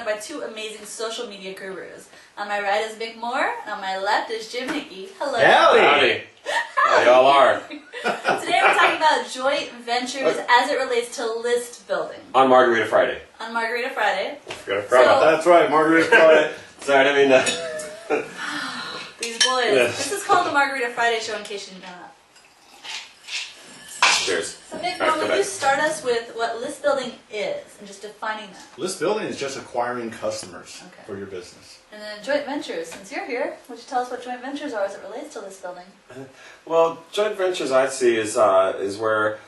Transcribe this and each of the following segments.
surrounded by two amazing social media gurus. On my right is Mick and on my left is Jim Hickey. Hello. Howdy. How y'all are? Today we're talking about joint ventures as it relates to list building. On Margarita Friday. On Margarita Friday. That's right, Margarita Friday. Sorry, I didn't mean that. These boys. Yes. This is called the Margarita Friday show in case you didn't know that. Cheers. So Mick, All right, would you start us with what list building is and just defining that? List building is just acquiring customers for your business. And then joint ventures, since you're here, would you tell us what joint ventures are as it relates to list building? Well, joint ventures I see is where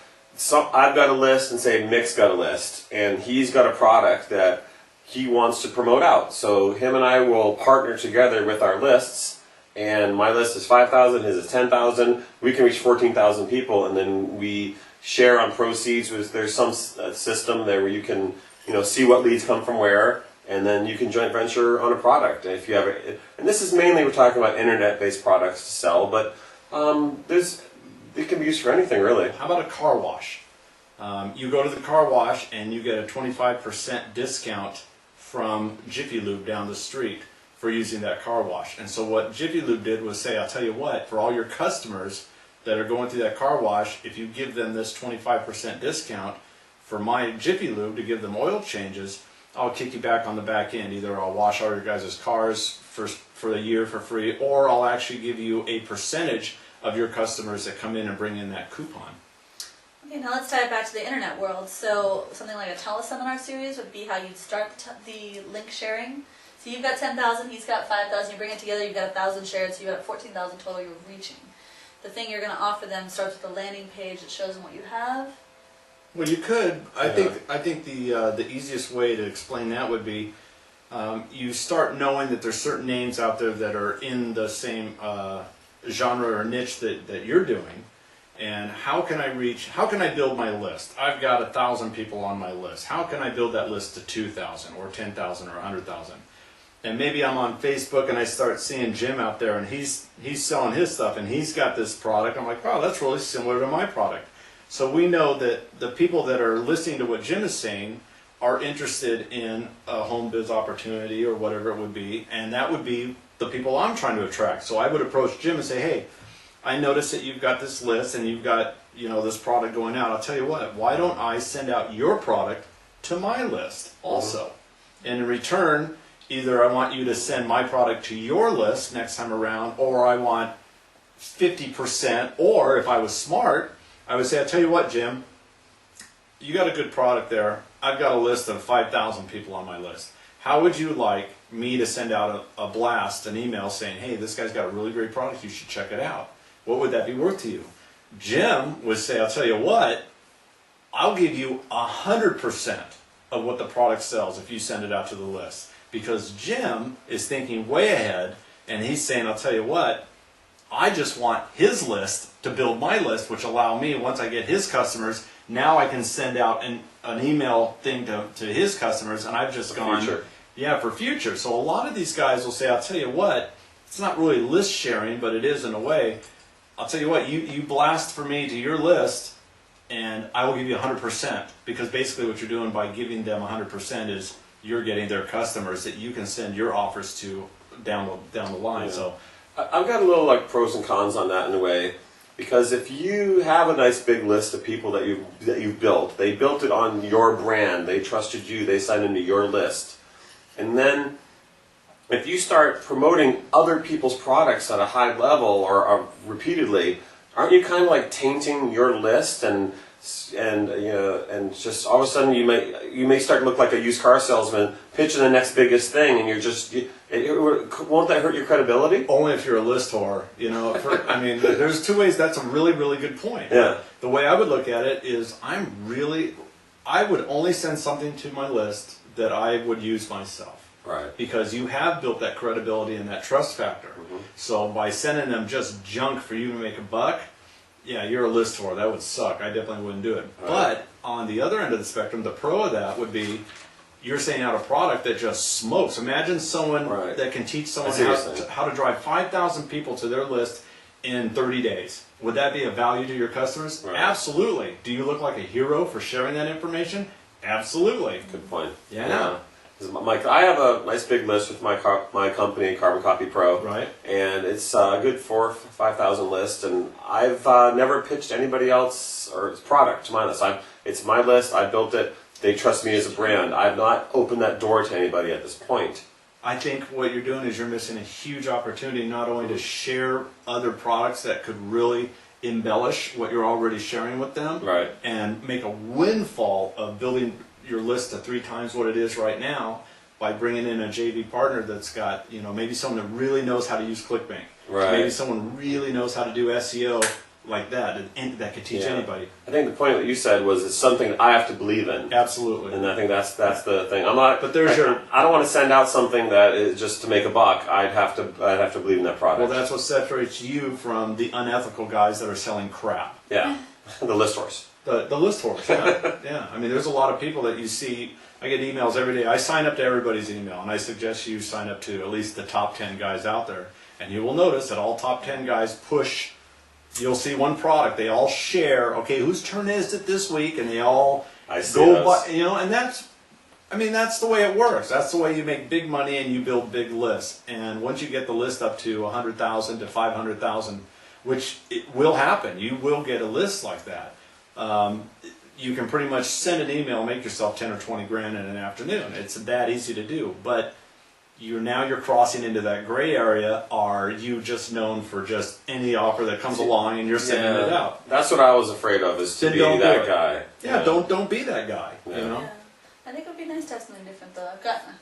I've got a list and say Mick's got a list, and he's got a product that he wants to promote out. So him and I will partner together with our lists. And my list is 5,000, his is 10,000. We can reach 14,000 people, and then we share on proceeds. There's some system there where you can, see what leads come from where, and then you can joint venture on a product. And if you have and this is mainly we're talking about internet-based products to sell, but it can be used for anything really. How about a car wash? You go to the car wash and you get a 25% discount from Jiffy Lube down the street for using that car wash. And so what Jiffy Lube did was say, I'll tell you what, for all your customers that are going through that car wash, if you give them this 25% discount for my Jiffy Lube to give them oil changes, I'll kick you back on the back end. Either I'll wash all your guys' cars for the year for free, or I'll actually give you a percentage of your customers that come in and bring in that coupon. Okay, now let's tie it back to the internet world. So something like a teleseminar series would be how you'd start the link sharing. So you've got 10,000, he's got 5,000, you bring it together, you've got 1,000 shared, so you've got 14,000 total you're reaching. The thing you're going to offer them starts with a landing page that shows them what you have. Well, you could. I think the easiest way to explain that would be you start knowing that there's certain names out there that are in the same genre or niche that you're doing. And how can I build my list? I've got 1,000 people on my list. How can I build that list to 2,000 or 10,000 or 100,000? And maybe I'm on Facebook and I start seeing Jim out there and he's selling his stuff and he's got this product. I'm like, wow, that's really similar to my product. So we know that the people that are listening to what Jim is saying are interested in a home biz opportunity or whatever it would be, and that would be the people I'm trying to attract. So I would approach Jim and say, hey, I noticed that you've got this list and you've got this product going out. I'll tell you what, why don't I send out your product to my list also? And in return, either I want you to send my product to your list next time around, or I want 50%, or if I was smart, I would say, I'll tell you what, Jim, you got a good product there. I've got a list of 5,000 people on my list. How would you like me to send out a blast, an email saying, hey, this guy's got a really great product, you should check it out? What would that be worth to you? Jim would say, I'll tell you what, I'll give you 100% of what the product sells if you send it out to the list. Because Jim is thinking way ahead, and he's saying, I'll tell you what, I just want his list to build my list, which allow me, once I get his customers, now I can send out an email thing to his customers, and I've just gone, yeah, for future. So a lot of these guys will say, I'll tell you what, it's not really list sharing, but it is in a way. I'll tell you what, you blast for me to your list, and I will give you 100%, because basically what you're doing by giving them 100% is you're getting their customers that you can send your offers to down the line. Yeah. So I've got a little pros and cons on that in a way, because if you have a nice big list of people that you've built, they built it on your brand, they trusted you, they signed into your list, and then if you start promoting other people's products at a high level or repeatedly, aren't you kind of tainting your list and just all of a sudden you may start to look like a used car salesman pitching the next biggest thing, and won't that hurt your credibility? Only if you're a list whore, I mean, there's two ways. That's a really, really good point. Yeah. The way I would look at it is I would only send something to my list that I would use myself. Right. Because you have built that credibility and that trust factor. Mm-hmm. So by sending them just junk for you to make a buck, yeah, you're a list whore. That would suck. I definitely wouldn't do it. Right. But on the other end of the spectrum, the pro of that would be you're sending out a product that just smokes. Imagine someone that can teach someone how to drive 5,000 people to their list in 30 days. Would that be of value to your customers? Right. Absolutely. Do you look like a hero for sharing that information? Absolutely. Good point. Yeah. I have a nice big list with my company, Carbon Copy Pro, Right. and it's a good 4,000 or 5,000 list. And I've never pitched anybody else or product to my list. It's my list. I built it. They trust me as a brand. I've not opened that door to anybody at this point. I think what you're doing is you're missing a huge opportunity not only to share other products that could really embellish what you're already sharing with them, Right. and make a windfall of building your list to 3 times what it is right now by bringing in a JV partner that's got, maybe someone that really knows how to use ClickBank. Right. Maybe someone really knows how to do SEO like that, and that could teach anybody. I think the point that you said was it's something I have to believe in. Absolutely. And I think that's the thing. I'm not. But there's I don't want to send out something that is just to make a buck. I'd have to believe in that product. Well, that's what separates you from the unethical guys that are selling crap. Yeah, the list horse. The list horse, yeah. Yeah. I mean, there's a lot of people that you see. I get emails every day. I sign up to everybody's email, and I suggest you sign up to at least the top 10 guys out there. And you will notice that all top 10 guys push. You'll see one product. They all share. Okay, whose turn is it this week? And they all go by. And that's the way it works. That's the way you make big money and you build big lists. And once you get the list up to 100,000 to 500,000, which it will happen, you will get a list like that. You can pretty much send an email, make yourself 10 or 20 grand in an afternoon. It's that easy to do. But you're crossing into that gray area. Are you just known for just any offer that comes along and you're sending it out? That's what I was afraid of, is to Then be don't that do it. guy. Yeah, don't be that guy. Yeah. Yeah. I think it would be nice to have something different though. I've gotten,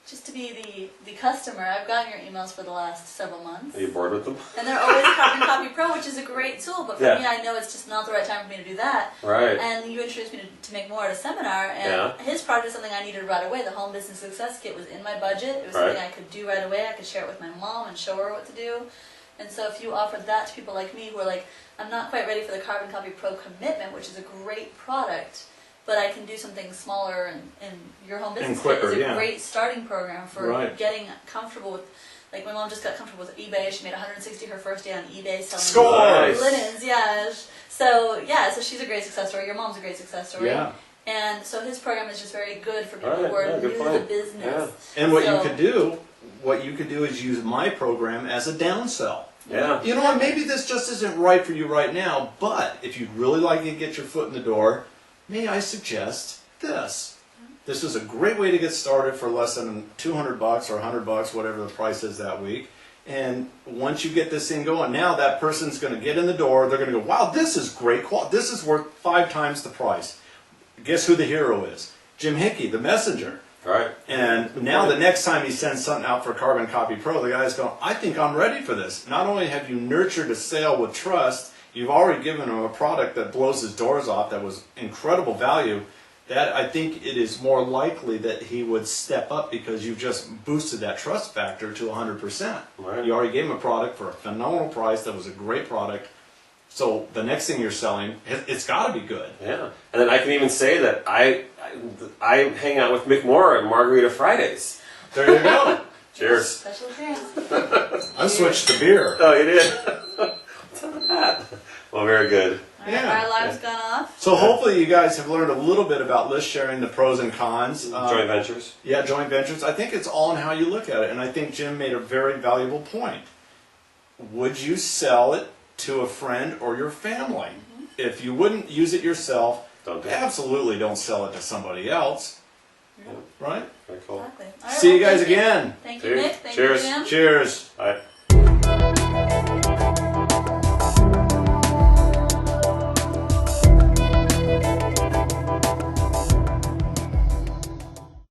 just to be the customer, I've gotten your emails for the last several months. Are you bored with them? And they're always Carbon Copy Pro, which is a great tool, but for me, I know it's just not the right time for me to do that. Right. And you introduced me to make more at a seminar, and his product is something I needed right away. The Home Business Success Kit was in my budget. It was something I could do right away. I could share it with my mom and show her what to do. And so if you offered that to people like me who are like, I'm not quite ready for the Carbon Copy Pro commitment, which is a great product, but I can do something smaller, and your Home Business quicker, Kit is a great starting program for Right. getting comfortable with. Like my mom just got comfortable with eBay. She made 160 her first day on eBay selling Scores! linens. Yeah. So she's a great success story. Your mom's a great success story. Yeah. And so his program is just very good for people who are new to the business. Yeah. And what you could do is use my program as a downsell. Yeah. You know what, maybe this just isn't right for you right now, but if you'd really like to get your foot in the door, may I suggest this? This is a great way to get started for less than $200 or $100, whatever the price is that week. And once you get this thing going, now that person's going to get in the door. They're going to go, wow, this is great quality. This is worth 5 times the price. Guess who the hero is? Jim Hickey, the messenger. Right. And now the next time he sends something out for Carbon Copy Pro, the guy's going, I think I'm ready for this. Not only have you nurtured a sale with trust, you've already given him a product that blows his doors off, that was incredible value. That I think it is more likely that he would step up because you've just boosted that trust factor to 100%. Right. You already gave him a product for a phenomenal price that was a great product. So the next thing you're selling, it's got to be good. Yeah. And then I can even say that I hang out with Mick more on Margarita Fridays. There you go. Cheers. Special appearance. I switched to beer. Oh, you did? What's up with that? Well, very good. Yeah. Our alarm's gone off. So hopefully you guys have learned a little bit about list sharing, the pros and cons. Joint ventures. Yeah, joint ventures. I think it's all in how you look at it. And I think Jim made a very valuable point. Would you sell it to a friend or your family? Mm-hmm. If you wouldn't use it yourself, absolutely don't sell it to somebody else. Yeah. Right? Very cool. Exactly. All right, See you guys again. Thank you, Mick. Thank you, Cheers. Jim. Cheers.